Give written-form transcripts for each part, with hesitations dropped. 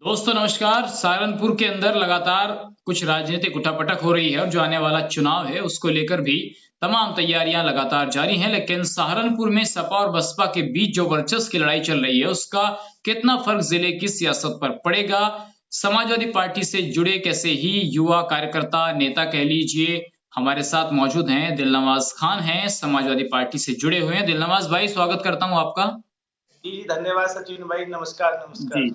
दोस्तों नमस्कार। सहारनपुर के अंदर लगातार कुछ राजनीतिक उठापटक हो रही है और जो आने वाला चुनाव है उसको लेकर भी तमाम तैयारियां लगातार जारी हैं। लेकिन सहारनपुर में सपा और बसपा के बीच जो वर्चस्व की लड़ाई चल रही है उसका कितना फर्क जिले की सियासत पर पड़ेगा? समाजवादी पार्टी से जुड़े कैसे ही युवा कार्यकर्ता नेता कह लीजिए हमारे साथ मौजूद हैं। दिलनवाज खान हैं, समाजवादी पार्टी से जुड़े हुए हैं। दिलनवाज भाई, स्वागत करता हूं आपका। जी, धन्यवाद सचिन भाई। नमस्कार, जी, नमस्कार।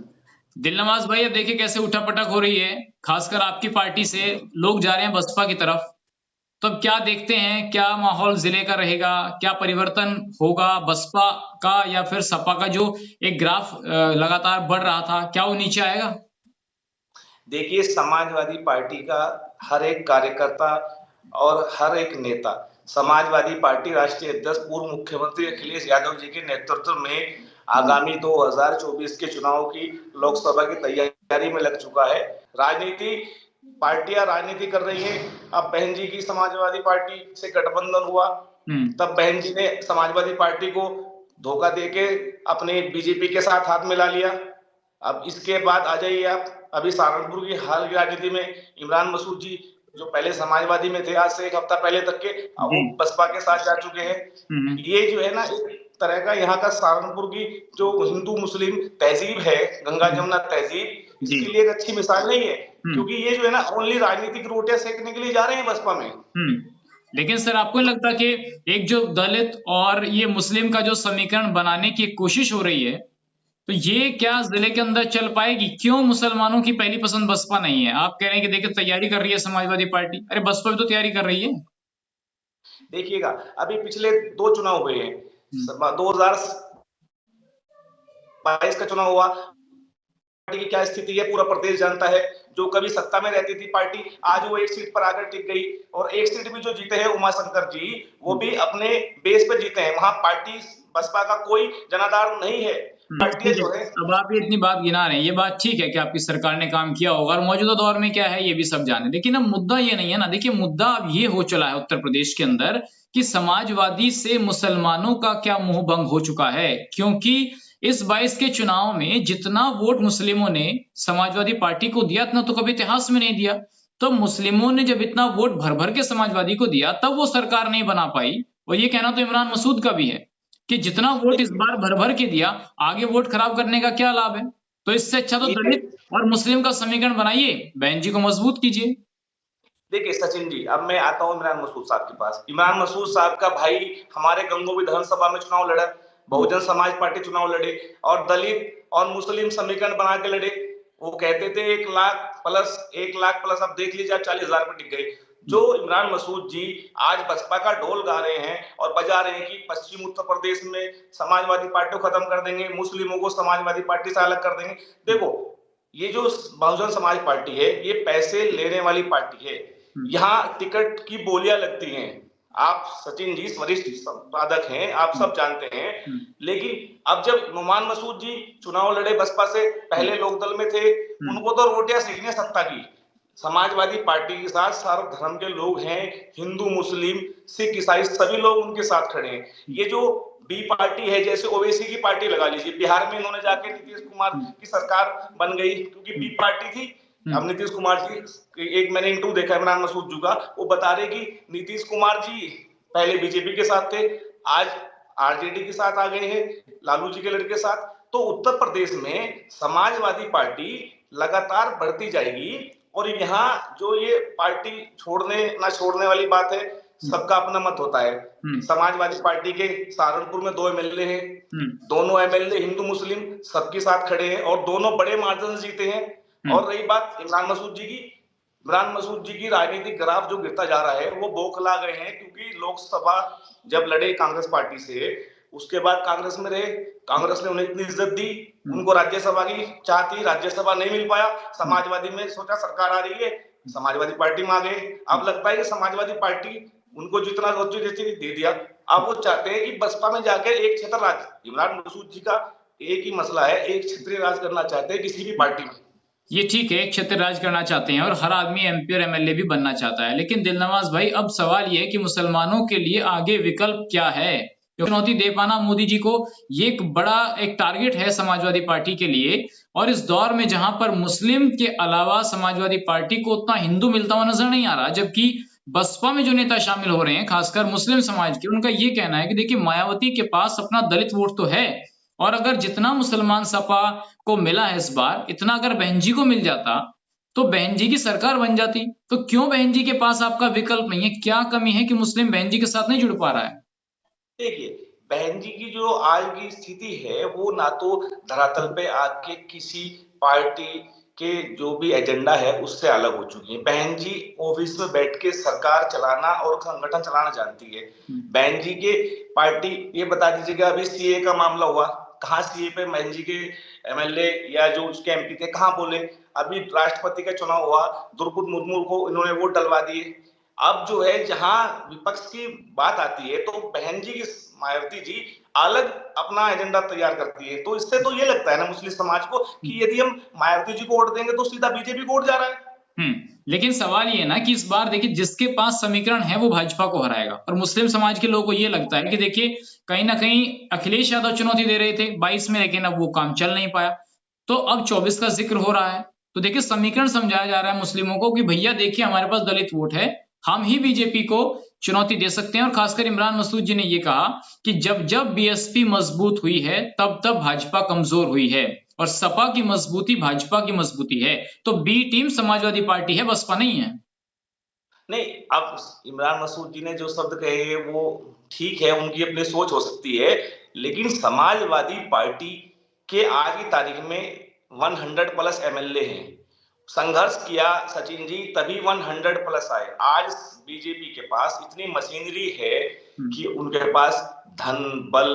दिलनवाज भाई, अब देखिए कैसे उठापटक हो रही है, खासकर आपकी पार्टी से लोग जा रहे हैं बसपा की तरफ। तो अब क्या देखते हैं, क्या माहौल जिले का रहेगा? क्या परिवर्तन होगा बसपा का या फिर सपा का? जो एक ग्राफ लगातार बढ़ रहा था, क्या वो नीचे आएगा? देखिए, समाजवादी पार्टी का हर एक कार्यकर्ता और हर एक नेता समाजवादी पार्टी राष्ट्रीय अध्यक्ष पूर्व मुख्यमंत्री अखिलेश यादव जी के नेतृत्व में आगामी 2024 के चुनाव की लोकसभा की तैयारी में लग चुका है। राजनीति पार्टियां राजनीति कर रही हैं। अब बहन जी की समाजवादी पार्टी से गठबंधन हुआ, तब बहन जी ने समाजवादी पार्टी को धोखा देके अपने बीजेपी के साथ हाथ मिला लिया। अब इसके बाद आ जाइए आप अभी सहारनपुर की हाल की राजनीति में इमरान मसूद जी जो पहले समाजवादी में थे, आज से एक हफ्ता पहले तक के अब वो जी। बसपा के साथ जा चुके हैं। ये जो है ना एक तरह का यहाँ का सहारनपुर की जो हिंदू मुस्लिम तहजीब है, गंगा जमुना तहजीब, जी। इसके लिए एक अच्छी मिसाल नहीं है, क्योंकि ये जो है ना ओनली राजनीतिक रोटियां सेकने के लिए जा रहे हैं बसपा में। लेकिन सर, आपको नहीं लगता कि एक जो दलित और ये मुस्लिम का जो समीकरण बनाने की कोशिश हो रही है, तो ये क्या जिले के अंदर चल पाएगी? क्यों मुसलमानों की पहली पसंद बसपा नहीं है? आप कह रहे हैं कि देखिए तैयारी कर रही है समाजवादी पार्टी, अरे बसपा भी तो तैयारी कर रही है। देखिएगा, अभी पिछले 2 चुनाव हुए हैं। 2022 का चुनाव हुआ, पार्टी की क्या स्थिति है पूरा प्रदेश जानता है। जो कभी सत्ता में रहती थी पार्टी, आज वो एक सीट पर आकर टिक गई, और एक सीट भी जो जीते हैं उमाशंकर जी, वो भी अपने बेस पर जीते हैं। वहां पार्टी बसपा का कोई जनाधार नहीं है। पार्टियां ठीक है। जो है अब आप ये इतनी बात गिना रहे हैं, ये बात ठीक है कि आपकी सरकार ने काम किया होगा और मौजूदा दौर में क्या है ये भी सब जाने, लेकिन अब मुद्दा ये नहीं है ना। देखिए, मुद्दा अब ये हो चला है उत्तर प्रदेश के अंदर कि समाजवादी से मुसलमानों का क्या मुंह भंग हो चुका है। क्योंकि इस 22 के चुनाव में जितना वोट मुस्लिमों ने समाजवादी पार्टी को दिया, इतना तो कभी इतिहास में नहीं दिया। तो मुस्लिमों ने जब इतना वोट भर भर के समाजवादी को दिया, तब वो सरकार नहीं बना पाई। और ये कहना तो इमरान मसूद का भी है कि जितना वोट इस बार भर भर के दिया, आगे वोट खराब करने का क्या लाभ है? तो इससे अच्छा तो दलित और मुस्लिम का समीकरण बनाइए, बहन जी को मजबूत कीजिए। देखिए सचिन जी, अब मैं आता हूँ इमरान मसूद साहब के पास। इमरान मसूद साहब का भाई हमारे गंगो विधानसभा में चुनाव लड़ा, बहुजन समाज पार्टी चुनाव लड़े, और दलित और मुस्लिम समीकरण बना के लड़े। वो कहते थे 1 लाख प्लस, अब देख लीजिए आप 40,000 पे टिक गए। जो इमरान मसूद जी आज बसपा का ढोल गा रहे हैं और बजा रहे हैं कि पश्चिम उत्तर प्रदेश में समाजवादी पार्टी को खत्म कर देंगे, मुस्लिमों को समाजवादी पार्टी से अलग कर देंगे। देखो, ये जो बहुजन समाज पार्टी है, ये पैसे लेने वाली पार्टी है। यहाँ टिकट की बोलियां लगती हैं। आप सचिन जी वरिष्ठ संपादक हैं, आप सब जानते हैं। लेकिन अब जब नुमान मसूद जी चुनाव लड़े बसपा से, पहले लोकदल में थे, उनको तो रोटियां सेकने सत्ता की। समाजवादी पार्टी के साथ सारे धर्म के लोग हैं, हिंदू मुस्लिम सिख ईसाई सभी लोग उनके साथ खड़े हैं। ये जो बी पार्टी है, जैसे ओवैसी की पार्टी लगा लीजिए, बिहार में इन्होंने जाके नीतीश कुमार की सरकार बन गई क्योंकि बी पार्टी थी। अब नीतीश कुमार जी, एक मैंने इंटरव्यू देखा इमरान मसूद जी का, वो बता रहे कि नीतीश कुमार जी पहले बीजेपी के साथ थे, आज आरजेडी के साथ आ गए हैं, लालू जी के लड़के साथ। तो उत्तर प्रदेश में समाजवादी पार्टी लगातार बढ़ती जाएगी, और यहाँ जो ये पार्टी छोड़ने ना छोड़ने वाली बात है, सबका अपना मत होता है। समाजवादी पार्टी के सहारनपुर में 2 एमएलए हैं, दोनों एमएलए हिंदू मुस्लिम सबके साथ खड़े हैं और दोनों बड़े मार्जिन से जीते हैं। और रही बात इमरान मसूद जी की राजनीतिक ग्राफ जो गिरता जा रहा है, वो बौखला गए हैं, क्योंकि लोकसभा जब लड़े कांग्रेस पार्टी से, उसके बाद कांग्रेस में रहे, कांग्रेस ने उन्हें इतनी इज्जत दी, उनको राज्यसभा की चाह थी, राज्यसभा नहीं मिल पाया। समाजवादी में सोचा सरकार आ रही है, समाजवादी पार्टी में आ गए। अब लगता है कि समाजवादी पार्टी उनको जितना दे दिया, अब वो चाहते हैं कि बसपा में जाकर एक क्षेत्र राज। इमरान मसूद जी का एक ही मसला है, एक क्षेत्रीय राज करना चाहते हैं किसी भी पार्टी में। ये ठीक है, क्षेत्र राज करना चाहते हैं और हर आदमी एमपी और एमएलए भी बनना चाहता है, लेकिन दिलनवाज भाई, अब सवाल ये है कि मुसलमानों के लिए आगे विकल्प क्या है? चुनौती दे पाना मोदी जी को, ये एक बड़ा एक टारगेट है समाजवादी पार्टी के लिए। और इस दौर में जहां पर मुस्लिम के अलावा समाजवादी पार्टी को उतना हिंदू मिलता हुआ नजर नहीं आ रहा, जबकि बसपा में जो नेता शामिल हो रहे हैं खासकर मुस्लिम समाज के, उनका ये कहना है कि देखिए मायावती के पास अपना दलित वोट तो है, और अगर जितना मुसलमान सपा को मिला है इस बार, इतना अगर बहन जी को मिल जाता तो बहन जी की सरकार बन जाती। तो क्यों बहन जी के पास आपका विकल्प नहीं है? क्या कमी है कि मुस्लिम बहन जी के साथ नहीं जुड़ पा रहा है? देखिए, बहन जी की जो आज की स्थिति है, वो ना तो धरातल पे आके किसी पार्टी के जो भी एजेंडा है उससे अलग हो चुकी है। बहन जी ऑफिस में बैठ के सरकार चलाना और संगठन चलाना जानती है। बहन जी के पार्टी, ये बता दीजिएगा अभी सीए का मामला हुआ, कहाँ सीए पे बहन जी के एमएलए या जो उसके एमपी थे कहाँ बोले? अभी राष्ट्रपति का चुनाव हुआ, द्रौपदी मुर्मू को इन्होंने वोट डलवा दिए। अब जो है जहां विपक्ष की बात आती है तो बहन जी की मायावती जी अलग अपना एजेंडा तैयार करती है। तो इससे तो ये लगता है ना मुस्लिम समाज को कि यदि हम मायावती जी को वोट देंगे तो सीधा बीजेपी को वोट जा रहा है। लेकिन सवाल ये ना कि इस बार देखिए जिसके पास समीकरण है वो भाजपा को हराएगा, और मुस्लिम समाज के लोगों को ये लगता है कि देखिए कहीं ना कहीं अखिलेश यादव चुनौती दे रहे थे 22 में, लेकिन अब वो काम चल नहीं पाया, तो अब 24 का जिक्र हो रहा है। तो देखिए समीकरण समझाया जा रहा है मुस्लिमों को कि भैया देखिए हमारे पास दलित वोट है, हम ही बीजेपी को चुनौती दे सकते हैं। और खासकर इमरान मसूद जी ने यह कहा कि जब जब बीएसपी मजबूत हुई है तब तब भाजपा कमजोर हुई है, और सपा की मजबूती भाजपा की मजबूती है। तो बी टीम समाजवादी पार्टी है, बसपा नहीं है। नहीं, अब इमरान मसूद जी ने जो शब्द कहे वो ठीक है, उनकी अपनी सोच हो सकती है, लेकिन समाजवादी पार्टी के आज की तारीख में 100 प्लस एमएलए हैं। संघर्ष किया सचिन जी तभी 100 प्लस आए। आज बीजेपी के पास इतनी मशीनरी है कि उनके पास धन बल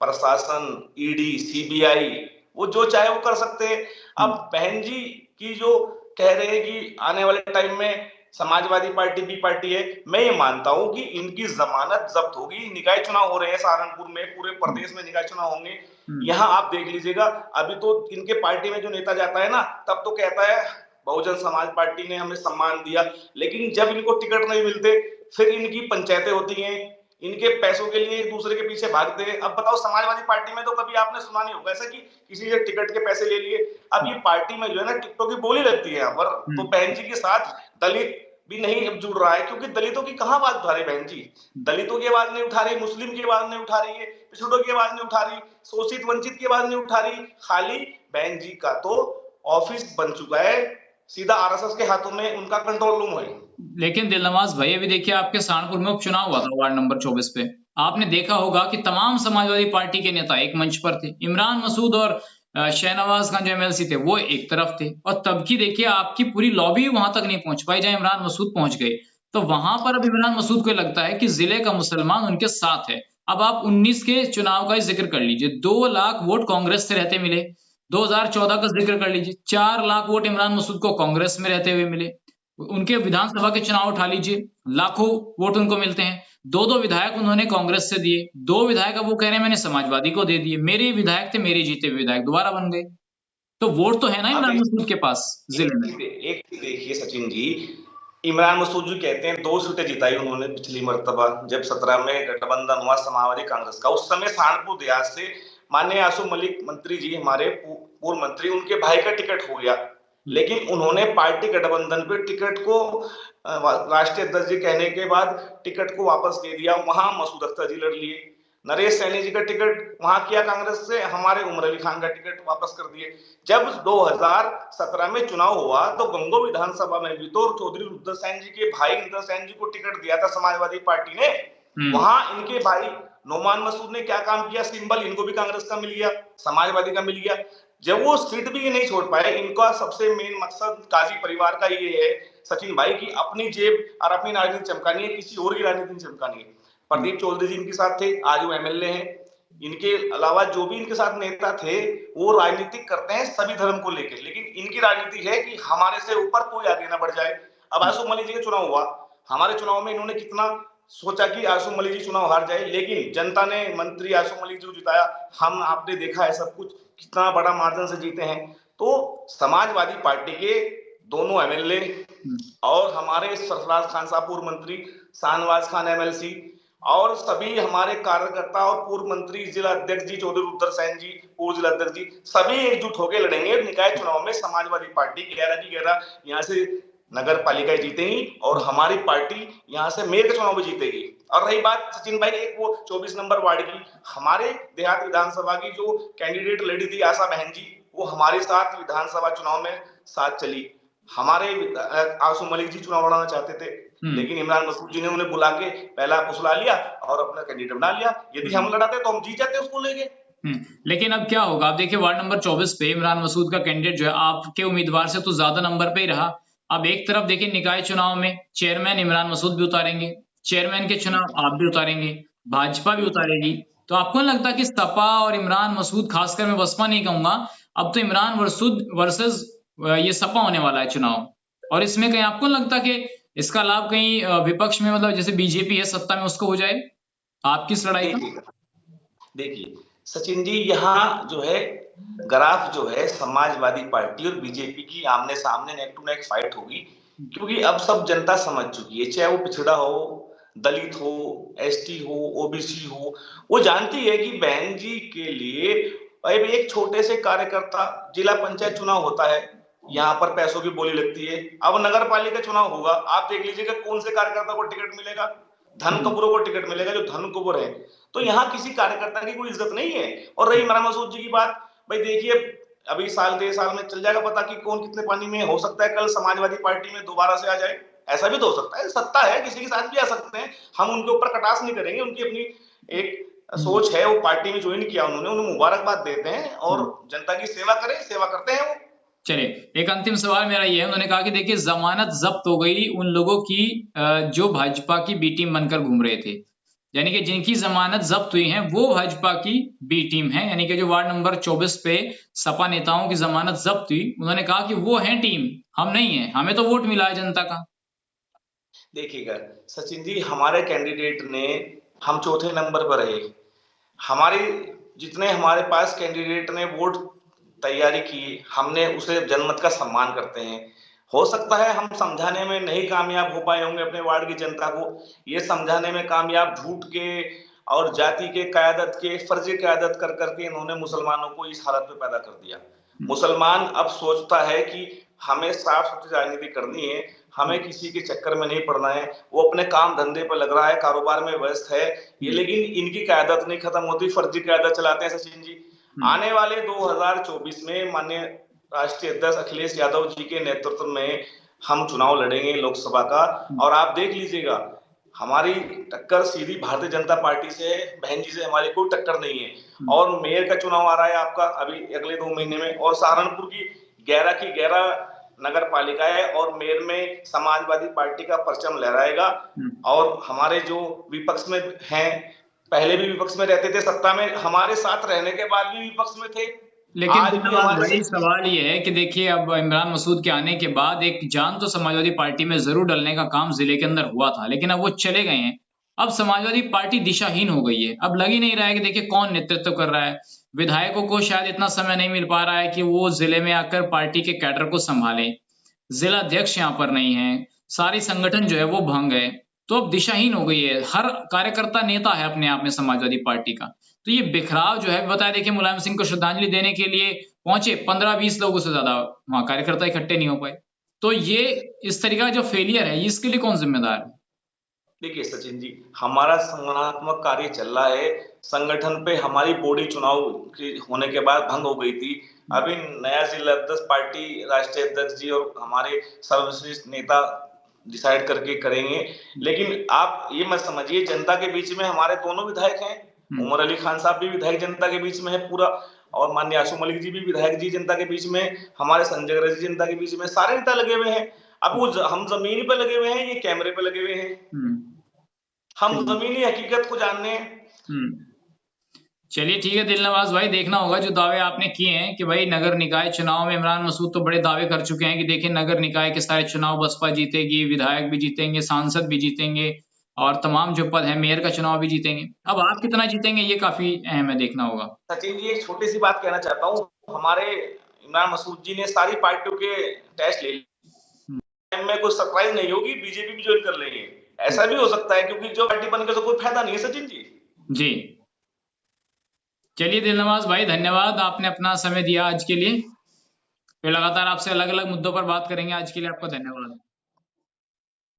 प्रशासन ईडी सीबीआई वो जो चाहे वो कर सकते हैं। अब बहन जी की जो कह रहे हैं कि आने वाले टाइम में समाजवादी पार्टी बी पार्टी है, मैं ये मानता हूं कि इनकी जमानत जब्त होगी। निकाय चुनाव हो रहे हैं सहारनपुर में, पूरे प्रदेश में निकाय चुनाव होंगे। यहाँ आप देख लीजिएगा, अभी तो इनके पार्टी में जो नेता जाता है ना तब तो कहता है बहुजन समाज पार्टी ने हमें सम्मान दिया, लेकिन जब इनको टिकट नहीं मिलते फिर इनकी पंचायतें होती हैं, इनके पैसों के लिए एक दूसरे के पीछे भागते हैं। अब बताओ समाजवादी पार्टी में तो कभी आपने सुना नहीं होगा ऐसा कि किसी से टिकट के पैसे ले लिए। अब ये पार्टी में जो है ना टिकटों की बोली लगती है यहाँ पर। तो बहन जी के साथ दलित भी नहीं अब जुड़ रहा है, क्योंकि दलितों की कहाँ आवाज उठा रही बहन जी? दलितों की आवाज नहीं उठा रही, मुस्लिम की आवाज नहीं उठा रही है, पिछड़ों की आवाज नहीं उठा रही, शोषित वंचित की आवाज नहीं उठा रही। खाली बहन जी का तो ऑफिस बन चुका है, सीधा आरएसएस के हाथों में उनका कंट्रोल रूम है। लेकिन दिलनवाज भाई अभी देखिए आपके सहारनपुर में उपचुनाव हुआ था वार्ड नंबर 24 पे, आपने देखा होगा कि तमाम समाजवादी पार्टी के नेता एक मंच पर थे, इमरान मसूद और शहनवाज खान जो एमएलसी थे वो एक तरफ थे, और तब की देखिए आपकी पूरी लॉबी वहां तक नहीं पहुंच पाई जहां इमरान मसूद पहुंच गए। तो वहां पर अब इमरान मसूद को लगता है कि जिले का मुसलमान उनके साथ है। अब आप 19 के चुनाव का ही जिक्र कर लीजिए, 2 लाख वोट कांग्रेस से रहते मिले। 2014 का जिक्र कर लीजिए, 4 लाख वोट इमरान मसूद को कांग्रेस में रहते हुए मिले। उनके विधानसभा के चुनाव उठा लीजिए, लाखों वोट उनको मिलते हैं। 2-2 विधायक उन्होंने कांग्रेस से दिए, 2 विधायक अब वो कह रहे हैं मैंने समाजवादी को दे दिए, मेरे विधायक थे, मेरे जीते हुए विधायक दोबारा बन गए। तो वोट तो है ना अब इमरान मसूद के पास जिले में। एक चीज देखिए सचिन जी, इमरान मसूद जी कहते हैं 2 सीटें जिताई उन्होंने पिछली मर्तबा जब 17 में गठबंधन हुआ समाजवादी कांग्रेस का। उस समय सहारनपुर देहात से माननीय आशु मलिक मंत्री जी, हमारे पूर्व मंत्री, उनके भाई का टिकट हो गया, लेकिन उन्होंने पार्टी गठबंधन पे टिकट को राष्ट्रीय अध्यक्ष जी कहने के बाद टिकट को वापस दे दिया। वहां मसूद अख्तर जी लड़ लिए। नरेश सैनी जी का टिकट वहां किया कांग्रेस से, हमारे उमर अली खान का टिकट वापस कर दिए। जब 2017 में चुनाव हुआ तो गंगो विधानसभा में भी तो चौधरी रुद्र सैन जी के भाई इंद्र सैन जी को टिकट दिया था समाजवादी पार्टी ने। वहां इनके भाई नोमान मसूद ने क्या काम किया, सिंबल इनको भी कांग्रेस का मिल गया, समाजवादी का मिल गया। जब वो सीट भी नहीं छोड़ पाए, इनका सबसे मेन मकसद काजी परिवार का ये है सचिन भाई की अपनी जेब और अपनी राजनीति चमकानी है, किसी और की राजनीति चमकानी है। प्रदीप चौधरी जी इनके साथ थे, आज वो एमएलए हैं। इनके अलावा जो भी इनके साथ नेता थे वो राजनीतिक करते हैं सभी धर्म को लेकर, लेकिन इनकी राजनीति है कि हमारे से ऊपर कोई आगे ना बढ़ जाए। अब आसू मलिक जी का चुनाव हुआ, हमारे चुनाव में इन्होंने कितना सोचा कि आशु मलिक जी चुनाव हार जाए, लेकिन जनता ने मंत्री आशु मलिक जी को जिताया। हम आपने देखा है सब कुछ कितना बड़ा मार्जिन से जीते हैं। तो समाजवादी पार्टी के दोनों एमएलए और हमारे सरफराज खान साहब पूर्व मंत्री, शाहनवाज खान एमएलसी और सभी हमारे कार्यकर्ता और पूर्व मंत्री जिला अध्यक्ष जी चौधरी रुद्र सेन जी, पूर्व जिला अध्यक्ष जी, सभी एकजुट होकर लड़ेंगे निकाय चुनाव में। समाजवादी पार्टी 11 की 11 यहाँ से नगर पालिका जीतेगी और हमारी पार्टी यहाँ से मेयर का चुनाव भी जीतेगी। और रही बात सचिन भाई एक वो 24 नंबर वार्ड की, हमारे देहात विधानसभा की जो कैंडिडेट लड़ी थी आशा बहन जी, वो हमारे साथ विधानसभा चुनाव में साथ चली। हमारे आसू मलिक जी चुनाव लड़ना चाहते थे, लेकिन इमरान मसूद जी ने उन्हें बुला के पहला फुसला लिया और अपना कैंडिडेट बना लिया। यदि हम लड़ाते तो हम जीत जाते उसको लेके। लेकिन अब क्या होगा? आप देखिए वार्ड नंबर 24 पे इमरान मसूद का कैंडिडेट जो है आपके उम्मीदवार से तो ज्यादा नंबर पे ही रहा। अब एक तरफ देखिए निकाय चुनाव में चेयरमैन इमरान मसूद भी उतारेंगे, चेयरमैन के चुनाव आप भी उतारेंगे, भाजपा भी उतारेगी। तो आपको नहीं लगता कि सपा और इमरान मसूद, खासकर मैं बसपा नहीं कहूंगा, अब तो इमरान मसूद वर्सेस ये सपा होने वाला है चुनाव, और इसमें कहीं आपको नहीं लगता कि इसका लाभ कहीं विपक्ष में, मतलब जैसे बीजेपी है सत्ता में, उसको हो जाए आपकी इस लड़ाई का? देखिए सचिन जी, यहाँ जो है ग्राफ जो है समाजवादी पार्टी और बीजेपी की आमने सामने नेक टू नेक फाइट होगी, क्योंकि अब सब जनता समझ चुकी है, चाहे वो पिछड़ा हो, दलित हो, एसटी हो, ओबीसी हो, वो जानती है कि बहन जी के लिए एक छोटे से कार्यकर्ता, जिला पंचायत चुनाव होता है, यहाँ पर पैसों की बोली लगती है। अब नगर पालिका चुनाव होगा, आप देख लीजिएगा कौन से कार्यकर्ता को टिकट मिलेगा, धन कपूरों को टिकट मिलेगा जो धन कपूर है। तो यहाँ किसी कार्यकर्ता की कोई इज्जत नहीं है। और रही इमरान मसूद जी की बात, भाई देखिए अभी साल 1.5 साल में चल जाएगा पता कि कौन कितने पानी में। हो सकता है कल समाजवादी पार्टी में दोबारा से आ जाए, ऐसा भी तो हो सकता है, सत्ता है, किसी के साथ भी आ सकते हैं। हम उनके ऊपर कटाक्ष नहीं करेंगे, उनकी अपनी एक सोच है, वो पार्टी में ज्वाइन किया उन्होंने, उन्हें मुबारकबाद देते हैं और जनता की सेवा करें, सेवा करते हैं वो। चलिए एक अंतिम सवाल मेरा ये है, उन्होंने कहा कि देखिए जमानत जब्त हो गई उन लोगों की जो भाजपा की बी टीम बनकर घूम रहे थे, यानी कि जिनकी जमानत जब्त हुई है वो भाजपा की बी टीम है, यानी कि जो वार्ड नंबर 24 पे सपा नेताओं की जमानत जब्त हुई, उन्होंने कहा कि वो है टीम, हम नहीं है, हमें तो वोट मिला है जनता का। देखिएगा सचिन जी, हमारे कैंडिडेट ने, हम चौथे नंबर पर रहे, हमारे जितने हमारे पास कैंडिडेट ने वोट तैयारी की, हमने उसे जनमत का सम्मान करते हैं। हो सकता है हम समझाने में नहीं कामयाब हो पाए होंगे अपने वार्ड की जनता को, ये समझाने में कामयाब झूठ के और जाति के क़यादत के फर्जी क़यादत कर करके इन्होंने मुसलमानों को इस हालत में पैदा कर दिया। मुसलमान अब सोचता है कि हमें साफ सुथरी राजनीति करनी है, हमें किसी के चक्कर में नहीं पड़ना है, वो अपने काम धंधे पर लग रहा है, कारोबार में व्यस्त है ये, लेकिन इनकी क़यादत नहीं खत्म होती, फर्जी क़यादत चलाते हैं सचिन जी। आने वाले 2024 में माननीय राष्ट्रीय अध्यक्ष अखिलेश यादव जी के नेतृत्व में हम चुनाव लड़ेंगे लोकसभा का, और आप देख लीजिएगा हमारी टक्कर सीधी भारतीय जनता पार्टी से है, बहन जी से हमारी कोई टक्कर नहीं है। और मेयर का चुनाव आ रहा है आपका अभी अगले 2 महीने में, और सहारनपुर की 11 की 11 नगर पालिका है और मेयर में समाजवादी पार्टी का परचम लहराएगा। और हमारे जो विपक्ष में हैं, पहले भी विपक्ष में रहते थे, सत्ता में हमारे साथ रहने के बाद भी विपक्ष में थे, लेकिन भाई सवाल ये है कि देखिए अब इमरान मसूद के आने के बाद एक जान तो समाजवादी पार्टी में जरूर डलने का काम जिले के अंदर हुआ था, लेकिन अब वो चले गए हैं। अब समाजवादी पार्टी दिशाहीन हो गई है, अब लग ही नहीं रहा है कि देखिए कौन नेतृत्व कर रहा है। विधायकों को शायद इतना समय नहीं मिल पा रहा है कि वो जिले में आकर पार्टी के कैडर को संभाले, जिला अध्यक्ष यहाँ पर नहीं है, सारी संगठन जो है वो भंग है, तो अब दिशाहीन हो गई है, हर कार्यकर्ता नेता है अपने आप में समाजवादी पार्टी का। तो ये बिखराव जो है बताया, देखिए मुलायम सिंह को श्रद्धांजलि देने के लिए पहुंचे 15-20 लोगों से ज्यादा वहां कार्यकर्ता इकट्ठे नहीं हो पाए। तो ये इस तरीका जो फेलियर है, इसके लिए कौन जिम्मेदार है? देखिए सचिन जी, हमारा संगठनात्मक कार्य चल रहा है, संगठन पे हमारी बॉडी चुनाव के होने के बाद भंग हो गई थी। अभी नया जिला अध्यक्ष पार्टी राष्ट्रीय अध्यक्ष जी और हमारे सर्वश्रेष्ठ नेता डिसाइड करके करेंगे, लेकिन आप ये मत समझिए जनता के बीच में हमारे दोनों विधायक हैं, उमर अली खान साहब भी विधायक जनता के बीच में है पूरा, और माननीय आशू मलिक जी भी विधायक जी जनता के बीच में, हमारे संजय अग्रवाल जी जनता के बीच में, सारे नेता लगे हुए हैं। अब वो हम जमीन पे लगे हुए हैं, ये कैमरे पे लगे हुए हैं, हम जमीनी हकीकत को जानने हैं। चलिए ठीक है दिलनवाज भाई, देखना होगा जो दावे आपने किए हैं कि भाई नगर निकाय चुनाव में इमरान मसूद तो बड़े दावे कर चुके हैं कि देखिए नगर निकाय के सारे चुनाव बसपा जीतेगी, विधायक भी जीतेंगे, सांसद भी जीतेंगे, और तमाम जो पद है मेयर का चुनाव भी जीतेंगे। अब आप कितना जीतेंगे ये काफी अहम है, देखना होगा। सचिन जी एक छोटी सी बात कहना चाहता हूँ, हमारे इमरान मसूद जी ने सारी पार्टियों के टेस्ट ले लिए, में कोई सरप्राइज नहीं होगी, बीजेपी भी ज्वाइन कर लेंगे। ऐसा भी हो सकता है, क्योंकि जो पार्टी बन के तो कोई फायदा नहीं है सचिन जी। जी, चलिए दिलनवाज भाई, धन्यवाद, आपने अपना समय दिया आज के लिए। फिर लगातार आपसे अलग अलग मुद्दों पर बात करेंगे। आज के लिए आपका धन्यवाद।